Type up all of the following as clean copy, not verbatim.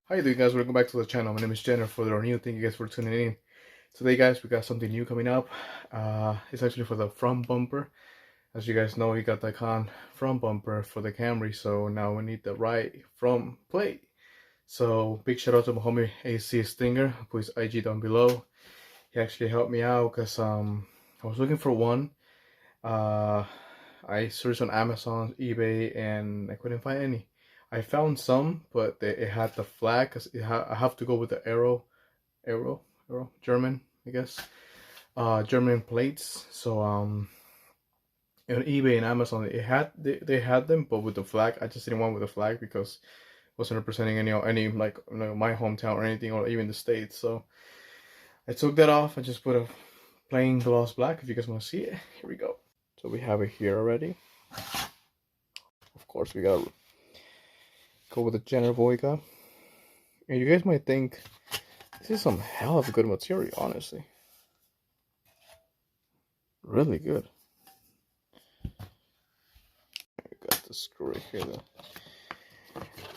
How you doing, guys? Welcome back to the channel. My name is Jenner. For those new, thank you guys for tuning in. Today, guys, we got something new coming up. It's actually for the front bumper. As you guys know, we got the Khann front bumper for the Camry, so now we need the right front plate. So big shout out to my homie AC Stinger, who put his IG down below. He actually helped me out because I was looking for one. I searched on Amazon, eBay, and I couldn't find any. I found some, but it had the flag because I have to go with the arrow, German, I guess, German plates. So on eBay and Amazon, they had them, but with the flag. I just didn't want with the flag because it wasn't representing any like my hometown or anything, or even the States. So I took that off. I just put a plain gloss black. If you guys want to see it, here we go. So we have it here already. Of course, we gotta go with the Jenner Voiga. And you guys might think this is some hell of a good material, honestly. Really good. We got the screw right here.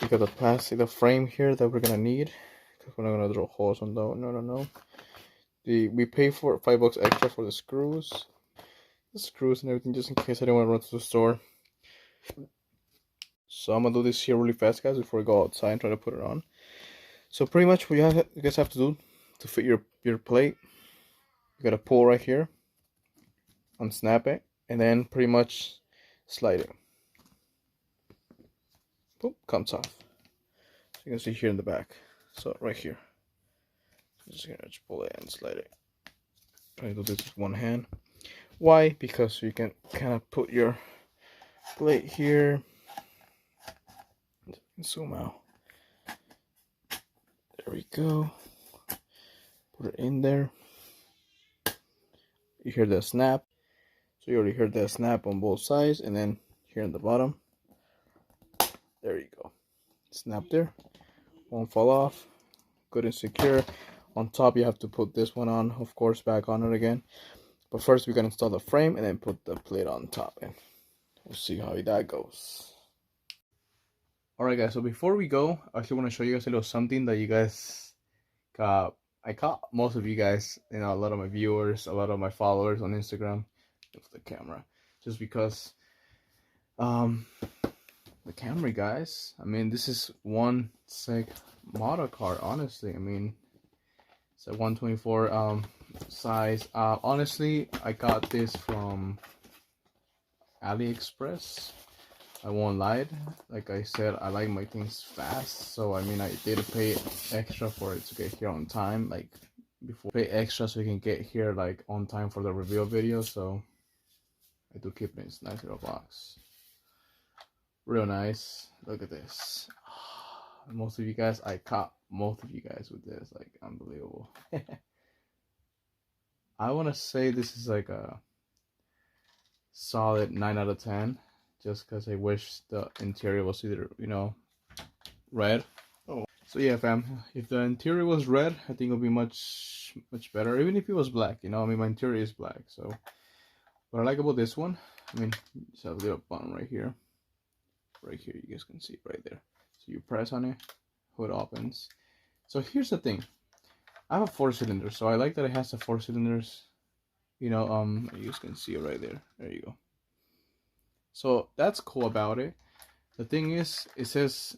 We got the plastic, the frame here that we're gonna need, because we're not gonna drill holes on that. No. We pay for $5 extra for the screws and everything, just in case I don't want to run to the store. So I'm gonna do this here really fast, guys, before I go outside and try to put it on. So pretty much what you guys have to do to fit your plate, you gotta pull right here, unsnap it, and then pretty much slide it. Boom, comes off. So you can see here in the back. So right here. I'm just gonna pull it and slide it. Try to do this with one hand. Why? Because you can kind of put your plate here. Zoom out. There we go. Put it in there. You hear the snap. So you already heard that snap on both sides, and then here in the bottom. There you go. Snap there. Won't fall off. Good and secure. On top, you have to put this one on, of course, back on it again. But first, we're gonna install the frame and then put the plate on top, and we'll see how that goes. Alright, guys, so before we go, I actually want to show you guys a little something that you guys got. I caught most of you guys, a lot of my viewers, a lot of my followers on Instagram with the camera, just because the Camry, guys, I mean, this is one sick model car, honestly. I mean, it's a 124 size. Honestly, I got this from AliExpress. I won't lie. Like I said, I like my things fast, so I mean, I did pay extra for it to get here on time. Like before, pay extra so you can get here like on time for the reveal video. So I do keep it in this nice little box. Real nice. Look at this. Most of you guys, I caught most of you guys with this. Like, unbelievable. I want to say this is like a solid 9 out of 10. Just because I wish the interior was either, red. Oh. So yeah, fam, if the interior was red, I think it would be much better. Even if it was black, I mean, my interior is black. So what I like about this one, I mean, just have a little button right here. Right here, you guys can see it right there. So you press on it, hood opens. So here's the thing. I have a 4-cylinder, so I like that it has the 4 cylinders. You guys can see it right there. There you go. So that's cool about it. The thing is, it says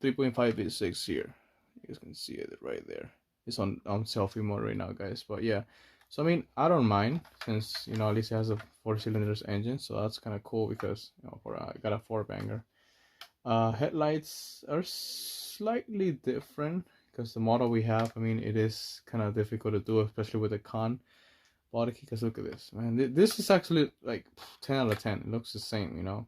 3.5 V6 here. You guys can see it right there. It's on selfie mode right now, guys. But yeah, so I mean, I don't mind, since at least it has a 4 cylinders engine. So that's kind of cool because I got a 4-banger. Headlights are slightly different because the model we have, I mean, it is kind of difficult to do, especially with the Khann body kit. Because look at this, man. This is actually like 10 out of 10. It looks the same,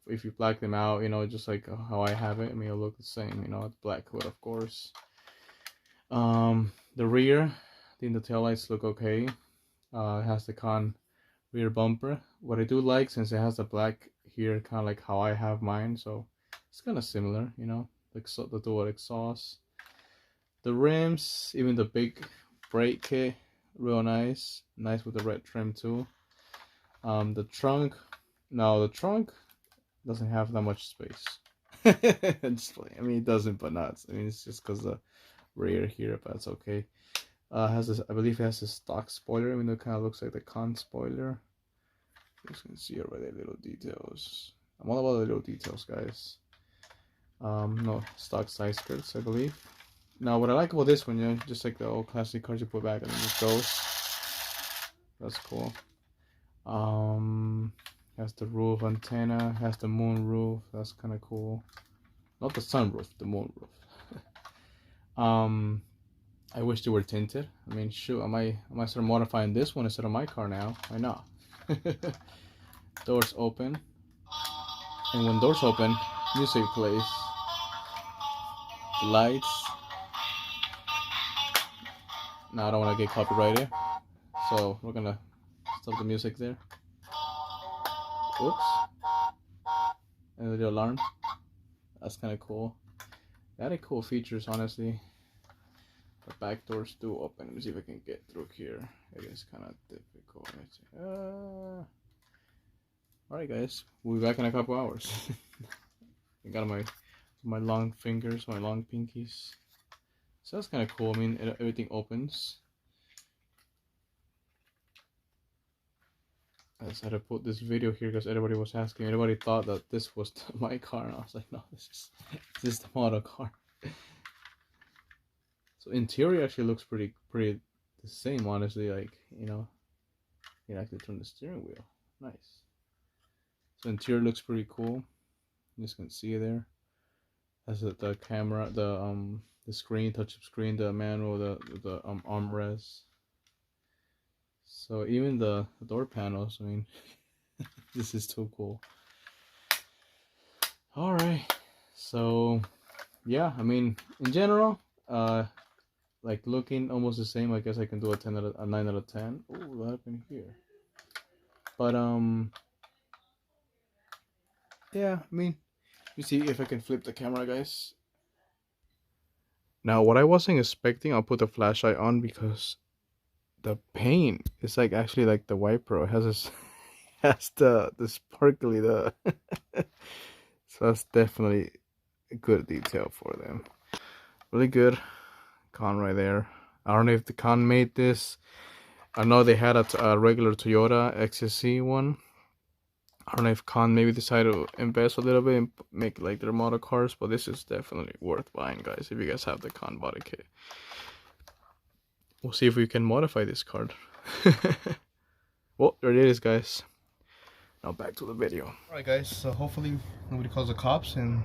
if you black them out, just like how I have it. I mean, it'll look the same, black hood, of course. The rear, I think the taillights look okay. It has the Khann rear bumper. What I do like, since it has the black here, kind of like how I have mine, so it's kind of similar, you know, like so the dual exhaust. The rims, even the big brake kit, real nice with the red trim too. The trunk, no, the trunk doesn't have that much space. I mean, it doesn't, but not. I mean, it's just because the rear here, but it's okay. Has this, I believe it has a stock spoiler, even though it kind of looks like the Khann spoiler. You can see already little details. I'm all about the little details, guys. No, stock side skirts, I believe. Now, what I like about this one, you know, just like the old classic cars you put back and then it goes. That's cool. Has the roof antenna, has the moon roof. That's kind of cool. Not the sunroof, the moon roof. I wish they were tinted. I mean, shoot, I might start modifying this one instead of my car now. Why not? Doors open, and when doors open, music plays. The lights. Now I don't want to get copyrighted, so we're gonna stop the music there. Oops. And the alarm. That's kind of cool. Very cool features, honestly. The back doors do open. Let me see if I can get through here. It is kind of difficult. Alright guys, we'll be back in a couple hours. I got my long fingers, my long pinkies. So that's kind of cool. I mean, everything opens. I decided to put this video here because everybody was asking. Everybody thought that this was my car, and I was like, no, this is the model car. So interior actually looks pretty the same, honestly. Like, you know, you can actually turn the steering wheel. Nice. So interior looks pretty cool. You just can see there. Has the camera, the screen, touch screen, the manual, the armrest. So even the door panels, I mean, this is too cool. All right, so yeah, I mean, in general, like looking almost the same. I guess I can do a 9 out of 10. Oh, what happened here? But yeah, I mean, you see if I can flip the camera, guys. Now, what I wasn't expecting, I'll put the flashlight on because the paint is like actually like the wiper. It has this, has the sparkly so that's definitely a good detail for them. Really good. Khann right there. I don't know if the Khann made this. I know they had a regular Toyota XSC one. I don't know if Khann maybe decided to invest a little bit and make like their model cars, but this is definitely worth buying, guys, if you guys have the Khann body kit. We'll see if we can modify this card. Well, there it is, guys. Now back to the video. Alright guys, so hopefully nobody calls the cops and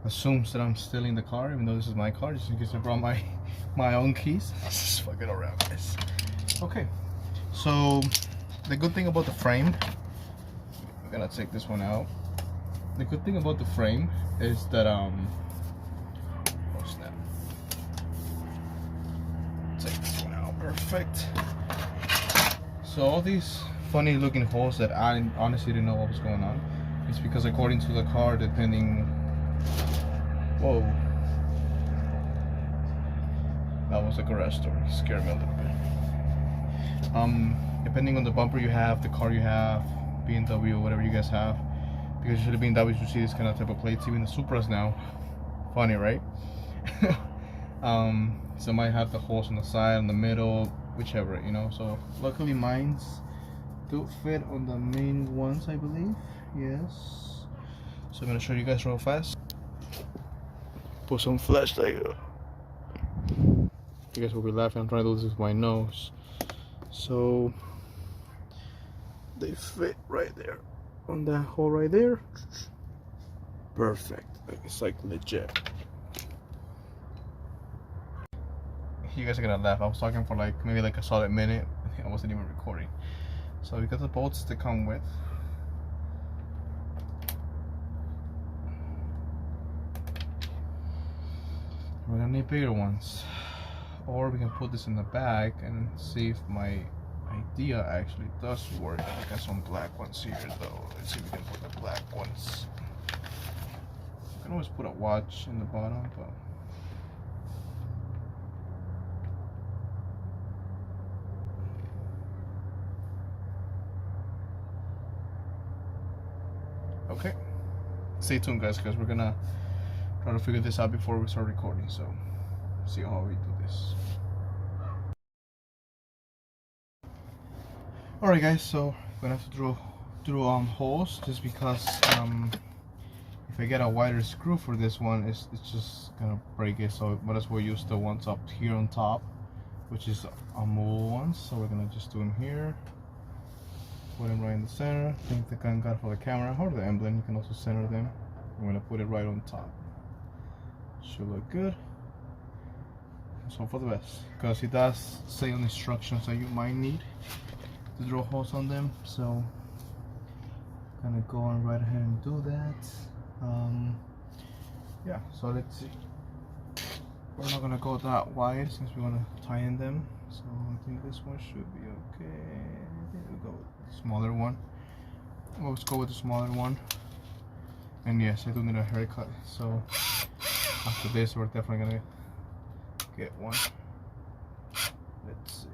assumes that I'm stealing the car, even though this is my car, just in case I brought my own keys. Let's just fuck it around, guys. Okay, so the good thing about the frame, I'm gonna take this one out. The good thing about the frame is that oh snap. Take this one out. Perfect. So all these funny looking holes that I honestly didn't know what was going on, it's because according to the car, depending, whoa, that was a garage door. It scared me a little bit. Depending on the bumper you have, the car you have, BMW, whatever you guys have, because usually BMWs you see this kind of type of plates, even the Supras now. Funny, right? Some might have the holes on the side, in the middle, whichever, you know. So luckily mine's do fit on the main ones, I believe. Yes. So I'm gonna show you guys real fast. Put some flashlight. You guys will be laughing. I'm trying to do this with my nose. So they fit right there on that hole right there. Perfect. It's like legit. You guys are gonna laugh. I was talking for like maybe like a solid minute. I wasn't even recording. So we got the bolts to come with. We're gonna need bigger ones. or we can put this in the back and see if my idea actually does work. I got some black ones here though. Let's see if we can put the black ones. You can always put a watch in the bottom, but okay. Stay tuned, guys, because we're gonna try to figure this out before we start recording. So, see how we do this. Alright, guys. So we're gonna have to draw holes just because if I get a wider screw for this one, it's just gonna break it. So might as well use the ones up here on top, which is movable ones. So we're gonna just do them here. Put them right in the center. I think the Khann got for the camera or the emblem. You can also center them. I'm gonna put it right on top. Should look good. So for the best, because it does say on instructions that you might need to draw holes on them. So I'm gonna go on right ahead and do that. Yeah. So let's see. We're not gonna go that wide since we wanna tie in them. So I think this one should be okay. We'll go with the smaller one. Let's go with the smaller one. And yes, I do need a haircut. So after this, we're definitely gonna get one. Let's see.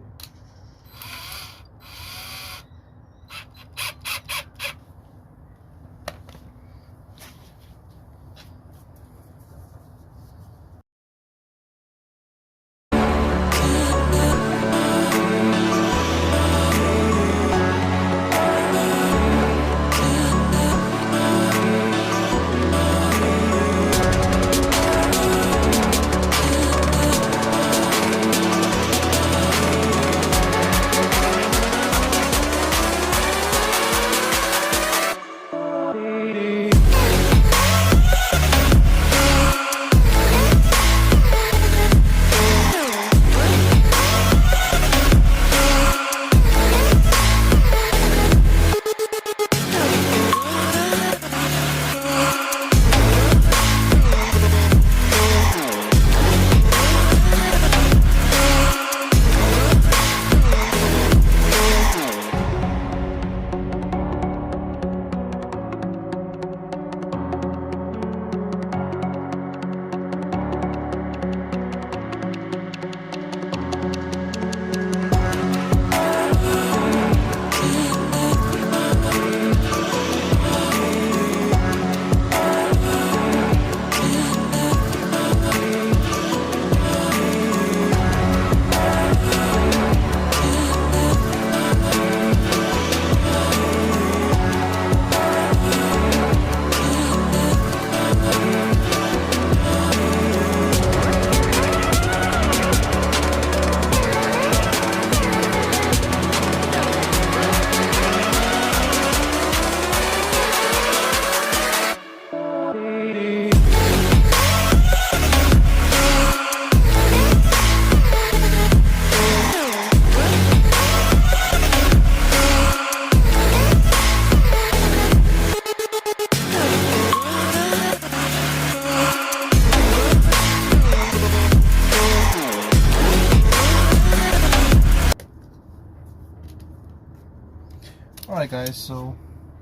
Alright, guys, so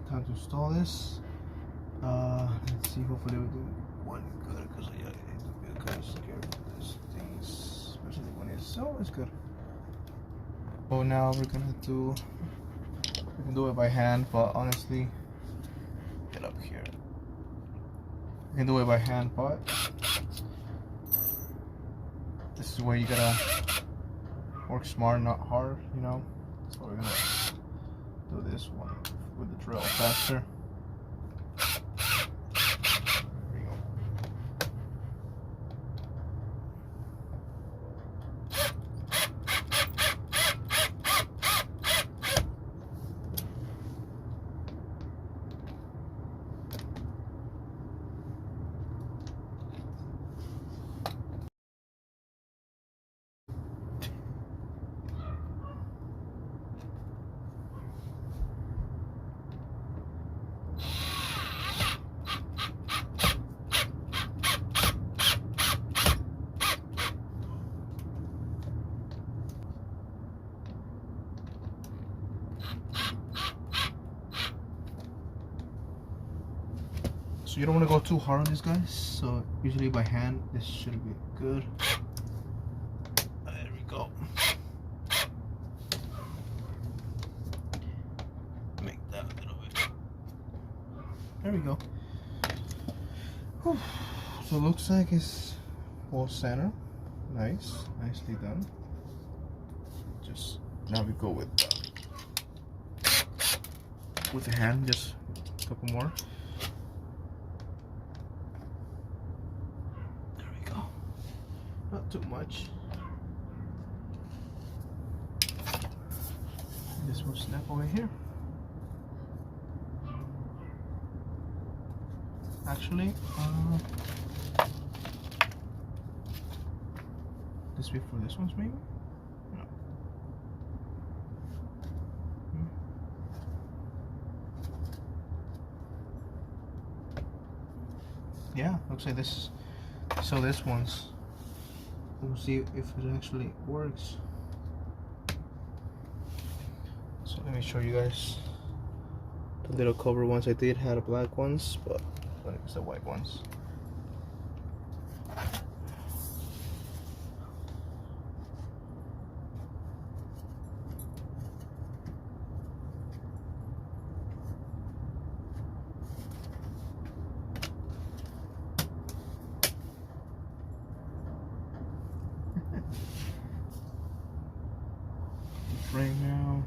time to install this. Let's see, hopefully we do one good, because I need to be kind of scared of these things, especially when it's so it's good. So now we can do it by hand, but honestly, get up here. We can do it by hand, but this is where you gotta work smart, not hard, you know. So we're gonna do this one with the drill faster. There we go. So you don't want to go too hard on these guys. So usually by hand, this should be good. There we go. Make that a little bit. There we go. Whew. So it looks like it's all center. Nice, nicely done. Just now we go with the hand, just a couple more. There we go. Not too much. This will snap over here. Actually, this before this one's maybe? No. Yeah, looks like this. So this one's. We'll see if it actually works. So let me show you guys the little cover ones I did had black ones, but it's the white ones. Frame now.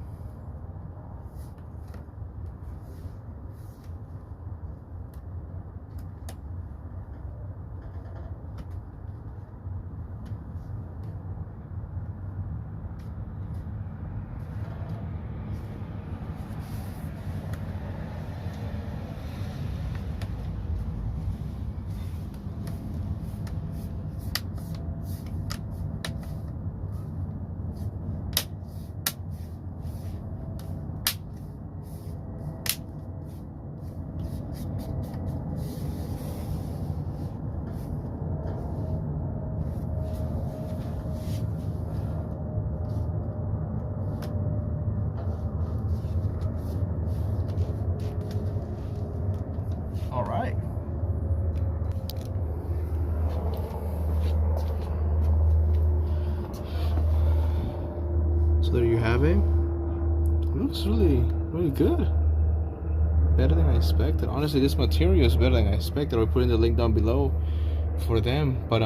All right. So there you have it. It looks really good. Better than I expected. Honestly, this material is better than I expected. I'll put in the link down below for them. But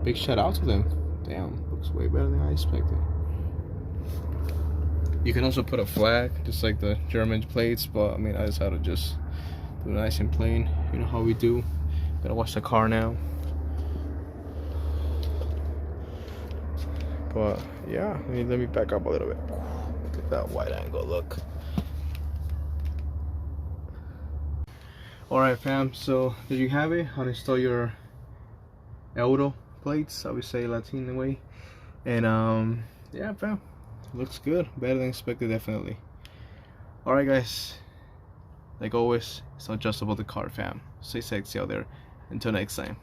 big shout out to them. Damn, looks way better than I expected. You can also put a flag, just like the German plates. But I mean, I decided to just do nice and plain. You know how we do. Gotta wash the car now. But yeah, let me back up a little bit. Look at that wide angle look. Alright fam, so there you have it. How to install your Euro plates, I would say Latin way. And yeah fam, looks good. Better than expected, definitely. Alright guys, like always, it's not just about the car fam. Stay sexy out there. Until next time.